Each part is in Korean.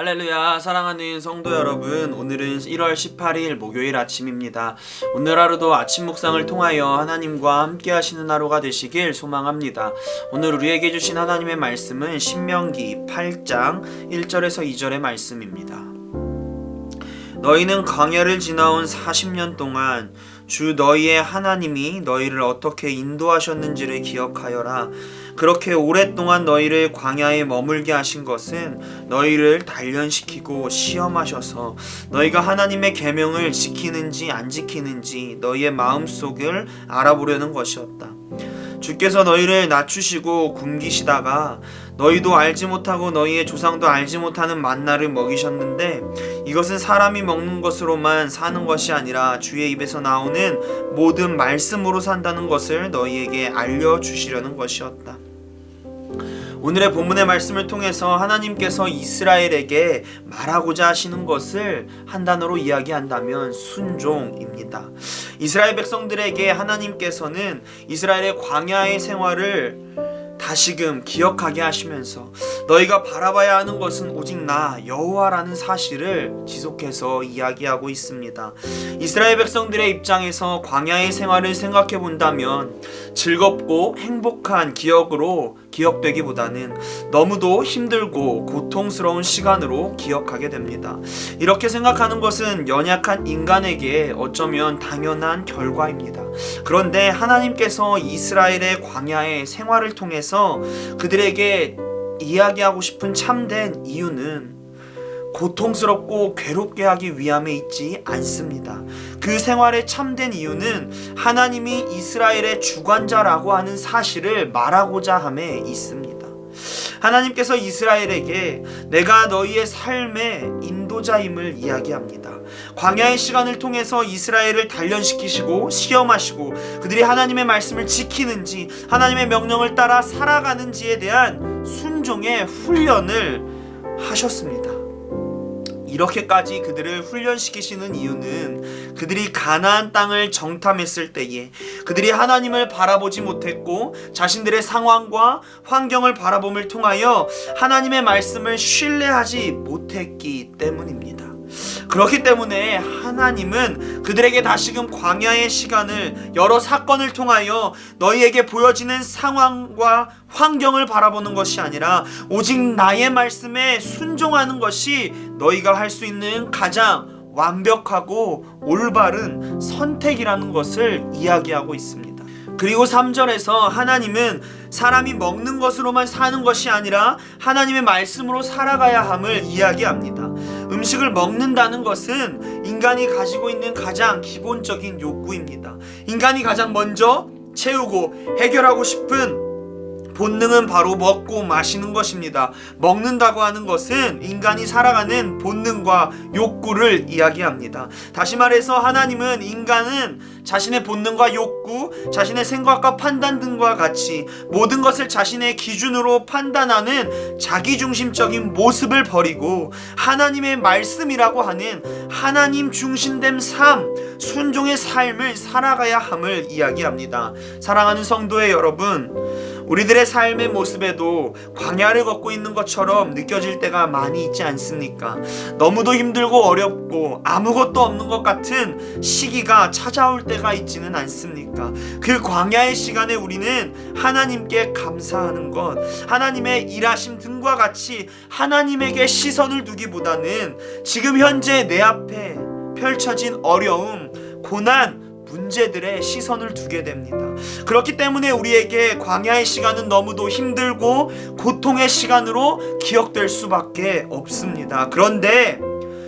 할렐루야. 사랑하는 성도 여러분, 오늘은 1월 18일 목요일 아침입니다. 오늘 하루도 아침 묵상을 통하여 하나님과 함께 하시는 하루가 되시길 소망합니다. 오늘 우리에게 주신 하나님의 말씀은 신명기 8장 1절에서 2절의 말씀입니다. 너희는 광야를 지나온 40년 동안 주 너희의 하나님이 너희를 어떻게 인도하셨는지를 기억하여라. 그렇게 오랫동안 너희를 광야에 머물게 하신 것은 너희를 단련시키고 시험하셔서 너희가 하나님의 계명을 지키는지 안 지키는지 너희의 마음속을 알아보려는 것이었다. 주께서 너희를 낮추시고 굶기시다가 너희도 알지 못하고 너희의 조상도 알지 못하는 만나를 먹이셨는데 이것은 사람이 먹는 것으로만 사는 것이 아니라 주의 입에서 나오는 모든 말씀으로 산다는 것을 너희에게 알려주시려는 것이었다. 오늘의 본문의 말씀을 통해서 하나님께서 이스라엘에게 말하고자 하시는 것을 한 단어로 이야기한다면 순종입니다. 이스라엘 백성들에게 하나님께서는 이스라엘의 광야의 생활을 다시금 기억하게 하시면서 너희가 바라봐야 하는 것은 오직 나 여호와라는 사실을 지속해서 이야기하고 있습니다. 이스라엘 백성들의 입장에서 광야의 생활을 생각해 본다면 즐겁고 행복한 기억으로 기억되기보다는 너무도 힘들고 고통스러운 시간으로 기억하게 됩니다. 이렇게 생각하는 것은 연약한 인간에게 어쩌면 당연한 결과입니다. 그런데 하나님께서 이스라엘의 광야의 생활을 통해서 그들에게 이야기하고 싶은 참된 이유는 고통스럽고 괴롭게 하기 위함에 있지 않습니다. 그 생활의 참된 이유는 하나님이 이스라엘의 주관자라고 하는 사실을 말하고자 함에 있습니다. 하나님께서 이스라엘에게 내가 너희의 삶의 인도자임을 이야기합니다. 광야의 시간을 통해서 이스라엘을 단련시키시고 시험하시고 그들이 하나님의 말씀을 지키는지 하나님의 명령을 따라 살아가는지에 대한 순종의 훈련을 하셨습니다. 이렇게까지 그들을 훈련시키시는 이유는 그들이 가나안 땅을 정탐했을 때에 그들이 하나님을 바라보지 못했고 자신들의 상황과 환경을 바라봄을 통하여 하나님의 말씀을 신뢰하지 못했기 때문입니다. 그렇기 때문에 하나님은 그들에게 다시금 광야의 시간을 여러 사건을 통하여 너희에게 보여지는 상황과 환경을 바라보는 것이 아니라 오직 나의 말씀에 순종하는 것이 너희가 할 수 있는 가장 완벽하고 올바른 선택이라는 것을 이야기하고 있습니다. 그리고 3절에서 하나님은 사람이 먹는 것으로만 사는 것이 아니라 하나님의 말씀으로 살아가야 함을 이야기합니다. 음식을 먹는다는 것은 인간이 가지고 있는 가장 기본적인 욕구입니다. 인간이 가장 먼저 채우고 해결하고 싶은 본능은 바로 먹고 마시는 것입니다. 먹는다고 하는 것은 인간이 살아가는 본능과 욕구를 이야기합니다. 다시 말해서 하나님은 인간은 자신의 본능과 욕구, 자신의 생각과 판단 등과 같이 모든 것을 자신의 기준으로 판단하는 자기중심적인 모습을 버리고 하나님의 말씀이라고 하는 하나님 중심된 삶, 순종의 삶을 살아가야 함을 이야기합니다. 사랑하는 성도의 여러분, 우리들의 삶의 모습에도 광야를 걷고 있는 것처럼 느껴질 때가 많이 있지 않습니까? 너무도 힘들고 어렵고 아무것도 없는 것 같은 시기가 찾아올 때가 있지는 않습니까? 그 광야의 시간에 우리는 하나님께 감사하는 것, 하나님의 일하심 등과 같이 하나님에게 시선을 두기보다는 지금 현재 내 앞에 펼쳐진 어려움, 고난, 문제들의 시선을 두게 됩니다. 그렇기 때문에 우리에게 광야의 시간은 너무도 힘들고 고통의 시간으로 기억될 수밖에 없습니다. 그런데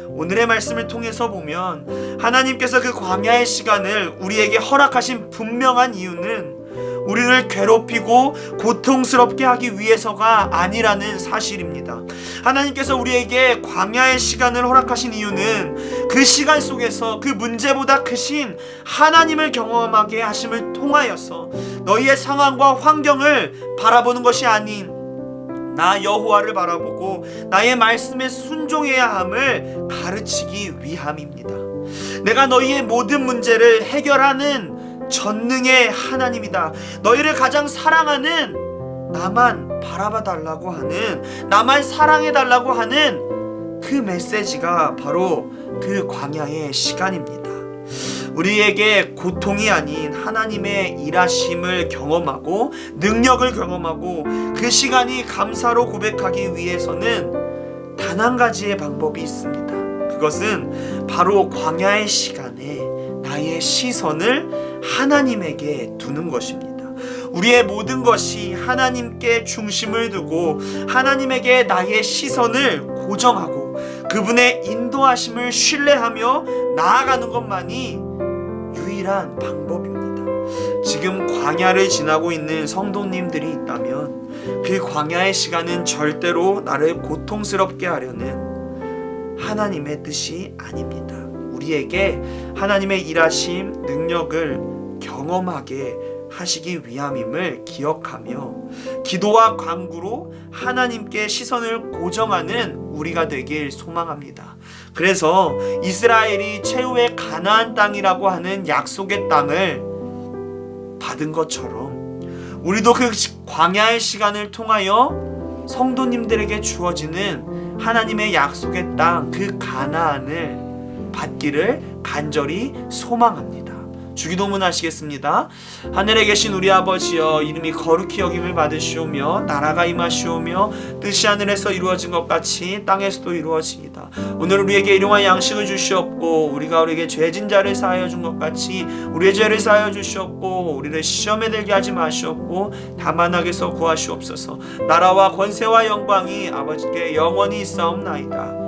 오늘의 말씀을 통해서 보면 하나님께서 그 광야의 시간을 우리에게 허락하신 분명한 이유는 우리를 괴롭히고 고통스럽게 하기 위해서가 아니라는 사실입니다. 하나님께서 우리에게 광야의 시간을 허락하신 이유는 그 시간 속에서 그 문제보다 크신 하나님을 경험하게 하심을 통하여서 너희의 상황과 환경을 바라보는 것이 아닌 나 여호와를 바라보고 나의 말씀에 순종해야 함을 가르치기 위함입니다. 내가 너희의 모든 문제를 해결하는 전능의 하나님이다. 너희를 가장 사랑하는 나만 바라봐 달라고 하는, 나만 사랑해 달라고 하는 그 그 메시지가 바로 그 광야의 시간입니다. 우리에게 고통이 아닌 하나님의 일하심을 경험하고 능력을 경험하고 그 시간이 감사로 고백하기 위해서는 단 한 가지의 방법이 있습니다. 그것은 바로 광야의 시간에 나의 시선을 하나님에게 두는 것입니다. 우리의 모든 것이 하나님께 중심을 두고 하나님에게 나의 시선을 고정하고 그분의 인도하심을 신뢰하며 나아가는 것만이 유일한 방법입니다. 지금 광야를 지나고 있는 성도님들이 있다면 그 광야의 시간은 절대로 나를 고통스럽게 하려는 하나님의 뜻이 아닙니다. 우리에게 하나님의 일하심, 능력을 경험하게 하시기 위함임을 기억하며 기도와 간구로 하나님께 시선을 고정하는 우리가 되길 소망합니다. 그래서 이스라엘이 최후의 가나안 땅이라고 하는 약속의 땅을 받은 것처럼 우리도 그 광야의 시간을 통하여 성도님들에게 주어지는 하나님의 약속의 땅, 그 가나안을 받기를 간절히 소망합니다. 주기도문 하시겠습니다. 하늘에 계신 우리 아버지여, 이름이 거룩히 여김을 받으시오며 나라가 임하시오며 뜻이 하늘에서 이루어진 것 같이 땅에서도 이루어지이다. 오늘 우리에게 일용할 양식을 주시옵고 우리가 우리에게 죄진 자를 사하여 준 것 같이 우리의 죄를 사하여 주시옵고 우리를 시험에 들게 하지 마시옵고 다만 악에서 구하시옵소서. 나라와 권세와 영광이 아버지께 영원히 있사옵나이다.